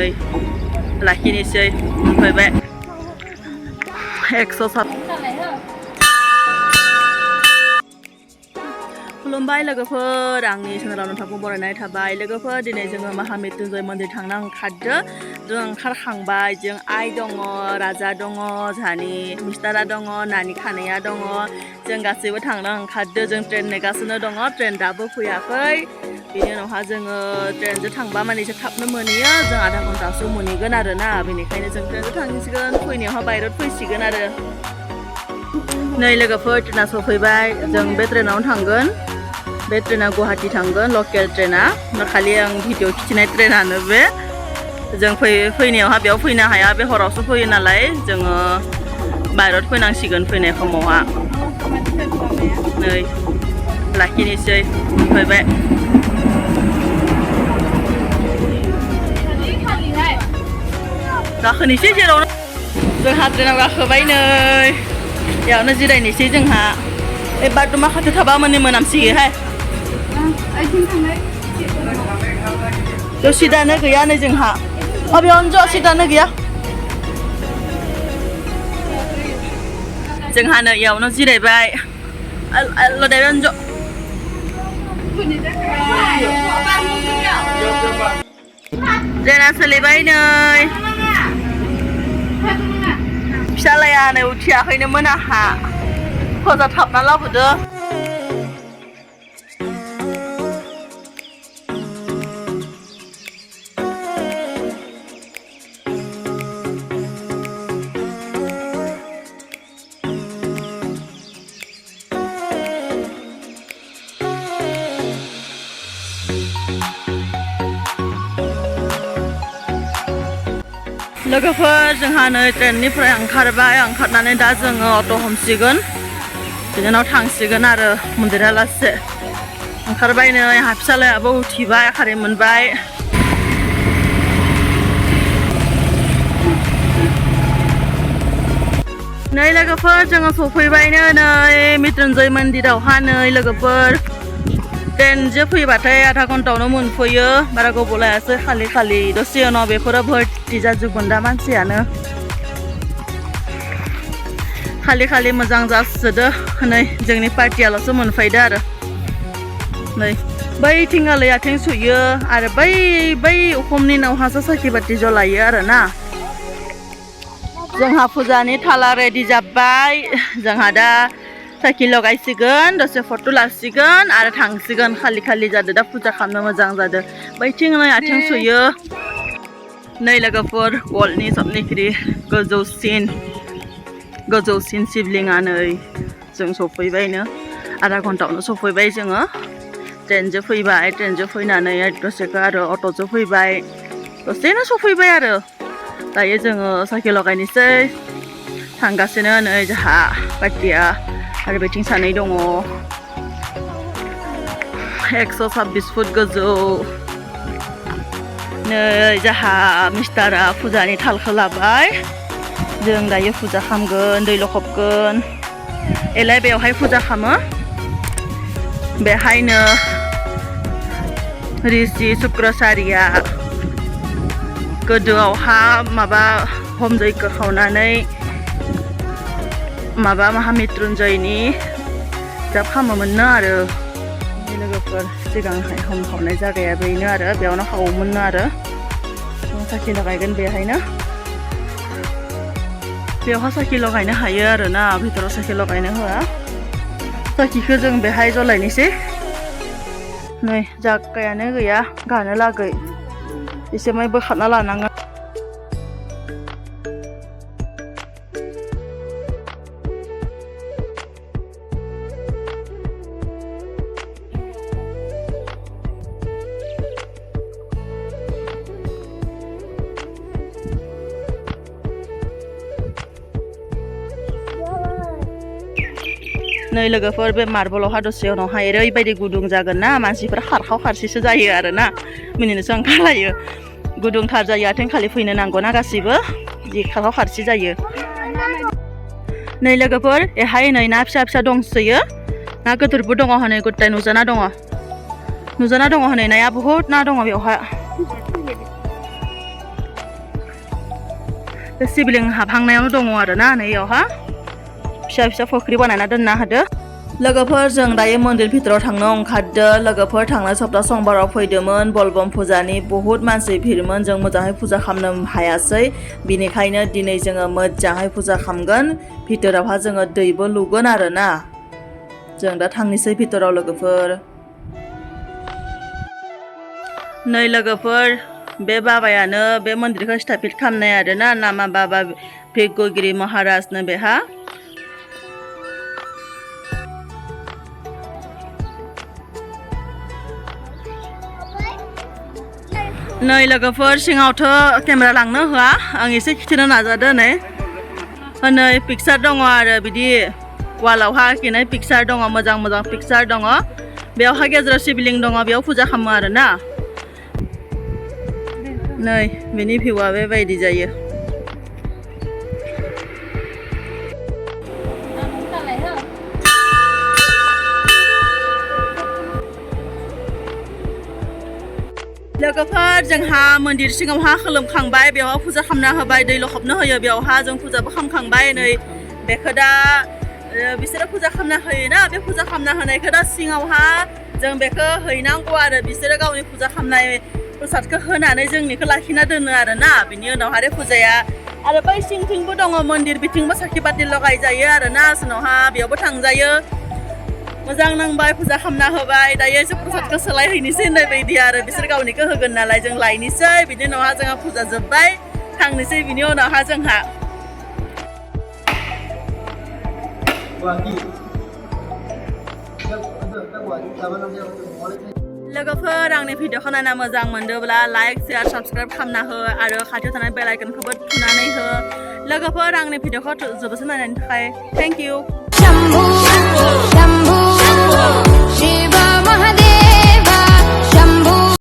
नै लाखिनोसै मोनफैबाय 100 खुलुमबाय लोगोफोर आंनि चेनेलाव नोंथांखौ बरायनाय थाबाय लोगोफोर दिनै जोङो महामृत्युंजय मन्दिर थांनो ओंखारदो जों ओंखारखांबाय जों आइ दङ राजा दङ जोंहानि मिस्टारा दङ नानि खानैया दङ जों गासैबो थांनो ओंखारदो जों ट्रेन नेगासिनो दङ ट्रेन दाबो फैयाखै बेनि उनावहा जोङो ट्रेनजों थांबा माने एसे थाबनो मोनहैयो जों आधा घन्टासो मोनहैगोन आरोना बेनिखायनो जों ट्रेनजों थांसिगोन फैनायावहा बायरड फैसिगोन आरो नै लोगोफोर ट्रेना सफैबाय जों बे ट्रेनावनो थांगोन बे ट्रेना गुवाहाटी थांगोन लकेल ट्रेना खालि आं भिडिअ खिथिनाय ट्रेनानो बे जों फैनायावहा बेयाव फैनो हाया बे हरावसो फैयो नालाय जोङो बायरड फैनांसिगोन फैनाय समावहा नै लाखिनोसै मोनफैबाय गाखोनोसै जेरावनो जोंहा ट्रेनाव गाखोबाय नै बेयावनो जिरायनोसै जोंहा बे बाथरुमा खाथियाव थाबा माने मोनामसिगोहाय सिटानो गैया नै जोंहा बेयावनो ज' सिटानो गैया जोंहा नै इयावनो जिरायबाय लदायबानो ज' ट्रेना सोलिबाय नै फिसालाया नै उथियाखैनोमोन आंहा फोजाथाबना लाबोदो लोगोफोर जोंहा नै ट्रेननिफ्राय ओंखारबाय ओंखारनानै दा जोङो अट' हमसिगोन बिनि उनाव थांसिगोन आरो मन्दिरा लासे ओंखारबाय नै आंहा फिसालायाबो उथिबाय खारै मोनबाय नै लोगोफोर जोङो सफैबायनो नै मृत्युंजय मन्दिरावहा नै लोगोफोर ट्रेनजों फैबाथाय आधा घन्टायावनो मोनफैयो बारा गोबाव लायासै खालि दसे उनाव बेफोरो भर्ति जाजोबगोन दा मानसियानो खालि मोजां जासोदो नै जोंनि पार्टियाल'सो मोनफैदो आरो नै बै थिंगालै आथिं सुयो आरो बै उखुमनि नावहासो साखि बाथि जलायो आरो ना जोंहा फुजानि थाला रेडि जाबाय जोंहा दा साखि लगायसिगोन दसे फट' लासिगोन आरो थांसिगोन खालि जादो दा फुजा खालामनो मोजां जादो बैथिं नै आथिं सुयो नै लोगोफोर वर्ल्डनि सबनिख्रुइ गोजौसिन शिबलिंगा नै जों सफैबायनो आधा घन्टायावनो सफैबाय जोङो ट्रेनजों फैबाय ट्रेनजों फैनानै दसेखौ आरो अट'जों फैबाय दसेनो सफैबाय आरो दायो जोङो साखि लगायनोसै थांगासिनो नै जोंहा पार्टिया आरो बेथिं सानै दङ 126 फुट गोजौ नै जोंहा मिस्टारा फुजानि थालखौ लाबाय जों दायो फुजा खालामगोन दै लखबगोन एलाय बेवहाय फुजा खालामो बेहायनो ऋषि शुक्राचार्यआ गोदोआवहा माबा हम जैग खावनानै माबा महामृत्युंजयनि जाप खालामोमोननो आरो लोगोफोर सिगांहाय हम खावनाय जायगाया बेनो आरो बेयावनो खावोमोननो आरो साखि लगायगोन बेहायनो बेवहाय साखि लगायनो हायो आरो ना भितराव साखि लगायनो होआ साखिखौ जों बेहाय जलायनोसै नै जागायानो गैया गानो लागै एसे माय बोखारना लानांगोन नै लोगोफोर बे मार्बलावहा दसे उनावहाय ओरैबायदि गुदुं जागोन ना मानसिफोरा खारखाव खारसिसो जायो आरो ना मिनिनोसो ओंखारलायो गुदुंथार जायो आथिं खालि फैनो नांगौ ना गासिबो जि खारखाव खारसि जायो नै लोगोफोर एहाय नै ना फिसा दंसोयो ना गिदिरबो दङ हनै गथाय नुजाना दङ हनै नाया बुहुत ना दङ बेवहाय बे शिवलिंग हाबहांनायाव दङ आरोना नैयावहा फिसा फिसा फुख्रि बानायना दोनना होदो लोगोफोर जों दायो मन्दिर भितराव थांनो ओंखारदो लोगोफोर थांनाय सप्ता समबाराव फैदोंमोन बलबम फुजानि बहुत मानसि भिरमोन जों मोजाङै फुजा खालामनो हायासै बिनिखायनो दिनै जोङो मोजाङै फुजा खालामगोन भितरावहा जोङो दैबो लुगोन आरोना जों दा थांनोसै भितराव लोगोफोर नै लोगोफोर बे बाबायानो बे मन्दिरखौ स्थापित खालामनाय आरोना नामा बाबा भिग्यगिरि महाराजनो बेहा नै लोगोफोर सिङावथ' केमेरा लांनो होआ आं एसे खिथिनो नाजादों नै पिकचार दङ आरो बिदि वालावहा आखिनाय पिकचार दङ मोजां मोजां पिकचार दङ बेयावहा गेजेराव शिवलिंग दङ बेयाव फुजा खालामो आरोना नै बेनि भिउआ बेबायदि जायो लोगोफोर जोंहा मन्दिर सिङावहा खुलुमखांबाय बेयाव फुजा खालामना होबाय दै लखबनो होयो बेयावहा जों फुजाबो खालामखांबाय नै बेखौ दा बिसोरो फुजा खालामना होयोना बे फुजा खालामना होनायखौ दा सिङावहा जों बेखौ हैनांगौ आरो बिसोरो गावनि फुजा खालामनाय प्रसादखौ होनानै जोंनिखौ लाखिना दोनो आरोना बिनि उनाव आरो फुजाया आरो बै सिंथिंबो दङ मन्दिर बिथिंबो साखि बाथि लगायजायो आरोना जोंनावहा बेयावबो थांजायो मोजां नांबाय फुजा खालामना होबाय दायो एसे प्रसादखौ सोलायहैनोसै होननाय बायदि आरो बिसोर गावनिखौ होगोन नालाय जों लायनोसै बिनि उनावहा जोंहा फुजा जोब्बाय थांनोसै बिनि उनावहा जोंहा लोगोफोर आंनि भिडिअखौ नायना मोजां मोनदोंब्ला लाइक शेयार साबस्क्राइब खालामना हो आरो खाथियाव थानाय बेल आइकनखौबो थुनानै हो लोगोफोर आंनि भिडिअखौ जोबोरैनो नायनायनि थाखाय थेंक इउ